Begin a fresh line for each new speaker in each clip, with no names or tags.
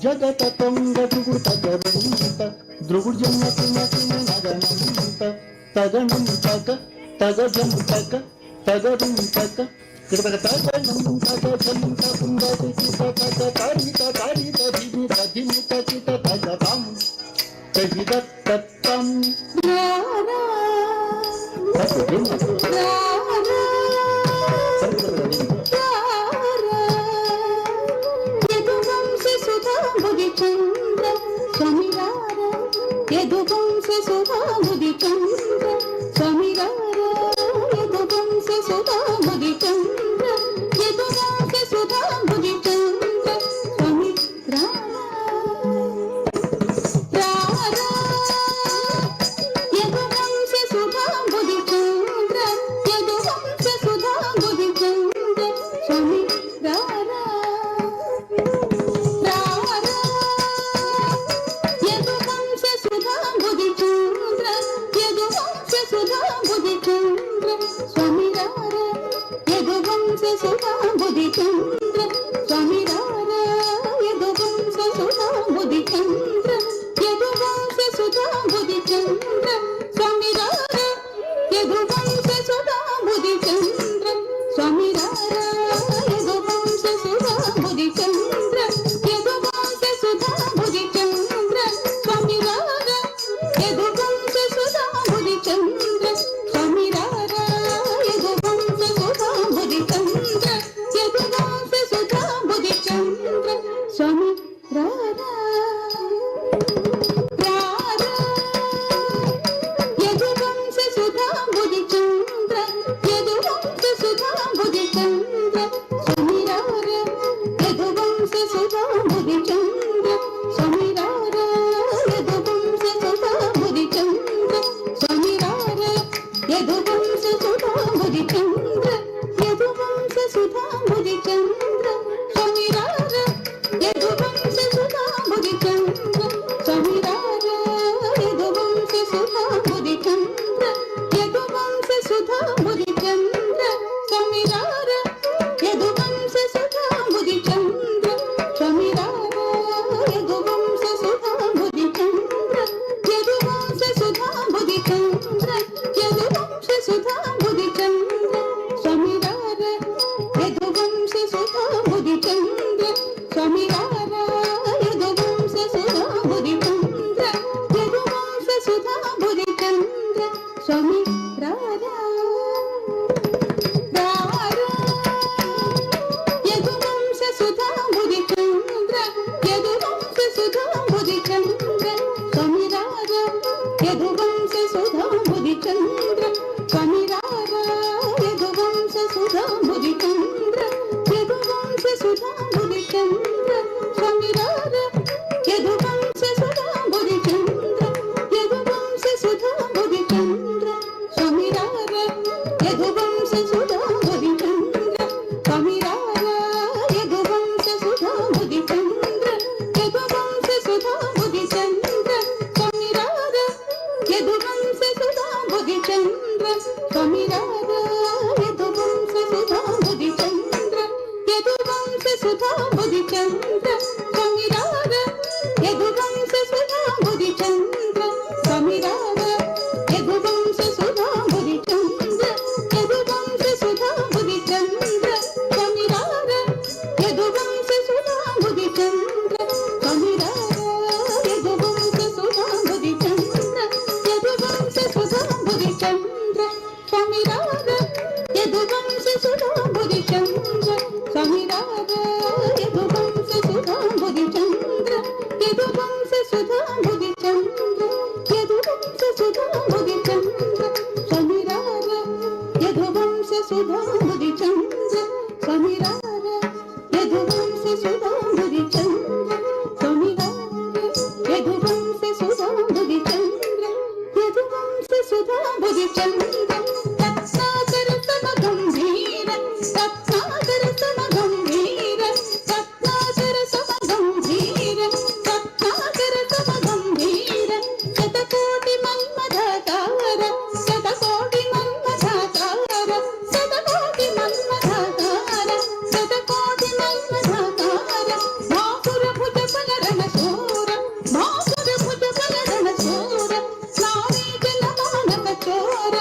జగత తొంగడుగుడు తగరంత ద్రుగుడు జన్మతి నగనంత తగణం తగ తగజం తగ తగడం తగ కిడతగ తగనం తగజం తగుందతి తగ తారిత తారిత దిమి తదిమి తగిత తగతం తగిద తత్తం
యదువంశ సుధాముది చంద్ర స్వామిరార యదువంశ సుధాముది చంద్ర యదువంశ సుధాముది చంద్ర స్వామి రార యదువంశ సుధాముది చంద్ర యదువంశ సుధాముది చంద్ర స్వామి రార సుధాంబుది చంద్ర స్వామిరార యదువంశ సుధాంబుది చంద్ర యదువంశ సుధాంబుది చంద్ర స్వామిరార యదువంశ సుధాంబుది చంద్ర స్వామిరార యదువంశ సుధాంబుది చంద్ర యదువంశ సుధాంబుది చంద్ర స్వామిరార యదువంశ సుధాంబుది చంద్ర స్వామిరార యదువంశ సుధాంబుది చంద్ర యదువంశ సుధాంబుది చంద్ర స్వామి రారా రారా యదువంశ సుధాంబుది చంద్ర యదువంశ సుధాంబుది చంద్ర స్వామి రారా యదువంశ సుధాంబుది చంద్ర స్వామి రారా యదువంశ సుధాంబుది చంద్ర స్వామి రారా యదువంశ సుధాంబుది చంద్ర యదువంశ సుధాంబుది చంద్ర స్వామిరార యదువంశ సుధాంబుది చంద్ర స్వామిరార యదువంశ సుధాంబుది చంద్ర యదువంశ సుధాంబుది చంద్ర స్వామిరార యదువంశ సుధాంబుది చంద్ర స్వామిరార యదువంశ సుధాంబుది చంద్ర యదువంశ సుధాంబుది చంద్ర యదువంశ సుధాంబుది చంద్ర స్వామిరార యదువంశ సుధాంబుది చంద్ర స్వామిరార యదువంశ సుధాంబుది చంద్ర యదువంశ సుధాంబుది చంద్ర స్వామిరార యదువంశ సుధాంబుది చంద్ర యదువంశ సుధాంబుది చంద్ర స్వామిరార యదువంశ సుధాంబుది చంద్ర స్వామిరార యదువంశ సుధాంబుది చంద్ర యదువంశ సుధాంబుది చంద్ర స్వామిరార యదువంశ సుధాంబుది చంద్ర యదువంశ సుధాంబుది చంద్ర స్వామిరార యదువంశ సుధాంబుది చంద్ర స్వామిరార యదువంశ సుధాంబుది చంద్ర యదువంశ సుధాంబుది చంద్ర స్వామిరార యదువంశ సుధాంబుది చంద్ర స్వామిరార యదువంశ సుధాంబుది చంద్ర యదువంశ సుధాంబుది చంద్ర స్వామిరార యదువంశ సుధాంబుది చంద్ర స్వామిరార యదువంశ సుధాంబుది చంద్ర యదువంశ సుధాంబుది చంద్ర స్వామిరార యదువంశ సుధాంబుది చంద్ర స్వామిరార యదువంశ సుధాంబుది చంద్ర యదువంశ సుధాంబుది చంద్ర స్వామిరార యదువంశ సుధాంబుది చంద్ర స్వామిరార యదువంశ సుధాంబుది చంద్ర యదువంశ సుధాంబుది చంద్ర యదువంశ సుధాంబుది చంద్ర స్వామిరార యదువంశ సుధాంబుది చంద్ర స్వామిరార యదువంశ సుధాంబుది చంద్ర స్వామిరార యదువంశ సుధాంబుది చంద్ర యదువంశ సుధాంబుది చంద్ర రత్నాకర సమగంభీర రత్నాకర సమగంభీర మన్మథాకార భాసుర భుజ బలరణ శూర భాసుర భుజ బలరణ శూర నారీ జన మానక చోర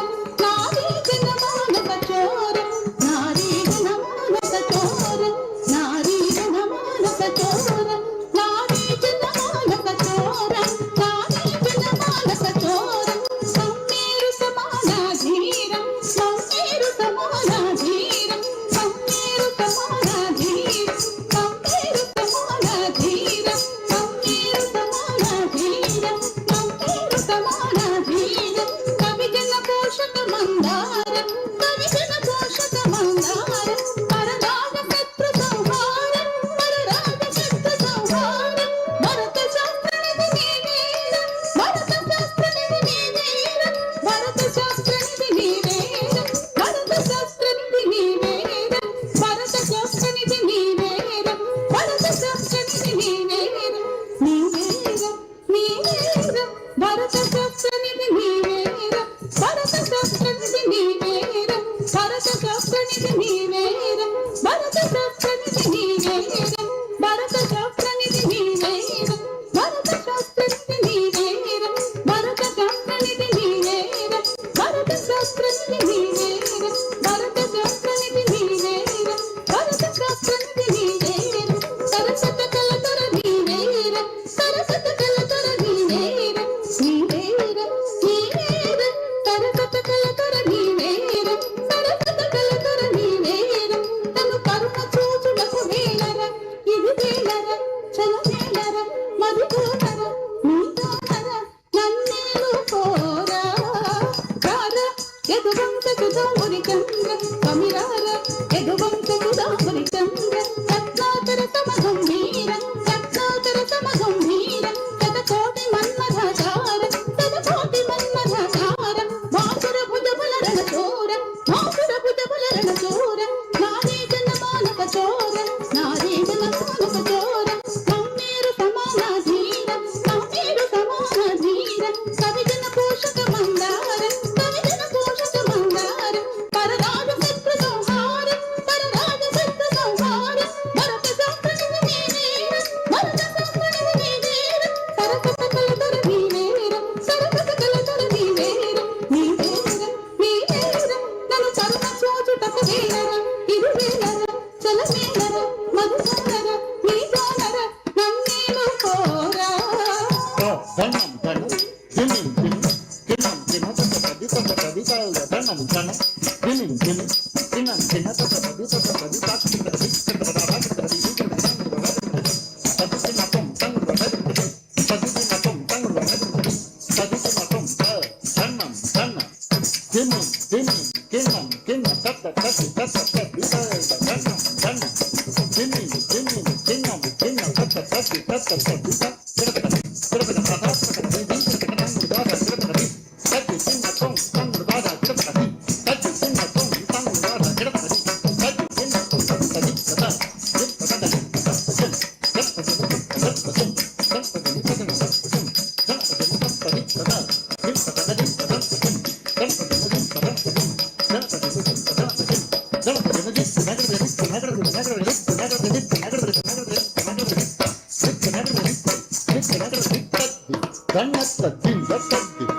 నారీ జన మానక చోర నారీ జన మానక చోర నారీ జన మానక చోర నారీ జన మానక చోర నారీ జన మానక చోర సమ్మేరు సమానాధీరం సమ్మేరు సమానాధీరం సమ్మేరు సమానాధీరం సమ్మేరు సమానాధీరం సమ్మేరు సమానాధీరం సమ్మేరు సమానాధీరం కవిజన పోషక మందార కవిజన పోషక మందార పరరాజ శత్రు సంహార పరరాజ శత్రు సంహార భరత శాస్త్రనిధి నీవేర భరత శాస్త్రనిధి నీవేర భరత శాస్త్రనిధి నీవేర భరత శాస్త్రనిధి నీవేర భరత శాస్త్రనిధి నీవేర భరత శాస్త్రనిధి నీవేర నీవేర నీవేర భరత శాస్త్రనిధి నీవేర భరత శాస్త్రనిధి నీవేర భరత శాస్త్రనిధి నీవేర భరత శాస్త్రనిధి నీవేర భరత శాస్త్రనిధి నీవేర భరత శాస్త్రనిధి నీవేర భరత శాస్త్రనిధి నీవేర భరత శాస్త్రనిధి నీవేర భరత శాస్త్రనిధి నీవేర భరత శాస్త్రనిధి నీవేర సరసత కలతర నీవేర సరసత కలతర నీవేర నీవేర నీవేర సరసత కలతర నీవేర సరసత కలతర నీవేర తను కరుణ చూచుటకు వేలర ఇది వేలర చల వేలర మధుకోనర నీతోనర నన్నేలు కోరా రార యదువంశ సుధాముని చంద్ర కమిరార యదువంశ సుధాముని చంద్ర రత్నాకర సమగంభీర రత్నాకర సమగంభీర శతకోటి మన్మథాకార శతకోటి మన్మథాకార భాసుర భుజ బలరణ చోర భాసుర భుజ బలరణ చోర నారీ జన మానక చోర నారీ జన మానక చోర సమ్మేరు సమానాధీర సమ్మేరు సమానాధీర కవిజన పోషక మందార కవిజన పోషక మందార పరరాజ శత్రు సంహార పరరాజ శత్రు సంహార భరత శాస్త్రనిధి నీవేర భరత శాస్త్రనిధి నీవేర సరసత కలతర నీవేర సరసత కలతర నీవేర నీవేర నీవేర నన్ను కరుణ చూచుటకు వేలర ఇది వేలర చల వేలర మధుకోనర నీతోనర నన్నేలు కోరా
ధనం ధనం దినం దినం దినం దినం తపది తపది కాల ధనం ధనం దినం దినం దినం దినం తపది తపది తాకి తపది తపది తపది తపది నపం తంగు తపది తపది నపం తంగు తపది తపది నపం ధనం ధనం దినం దినం దినం దినం తప తపి తప తపి కాల ధనం ధనం దినం దినం దినం దినం తప తపి తప తపి ధన్యత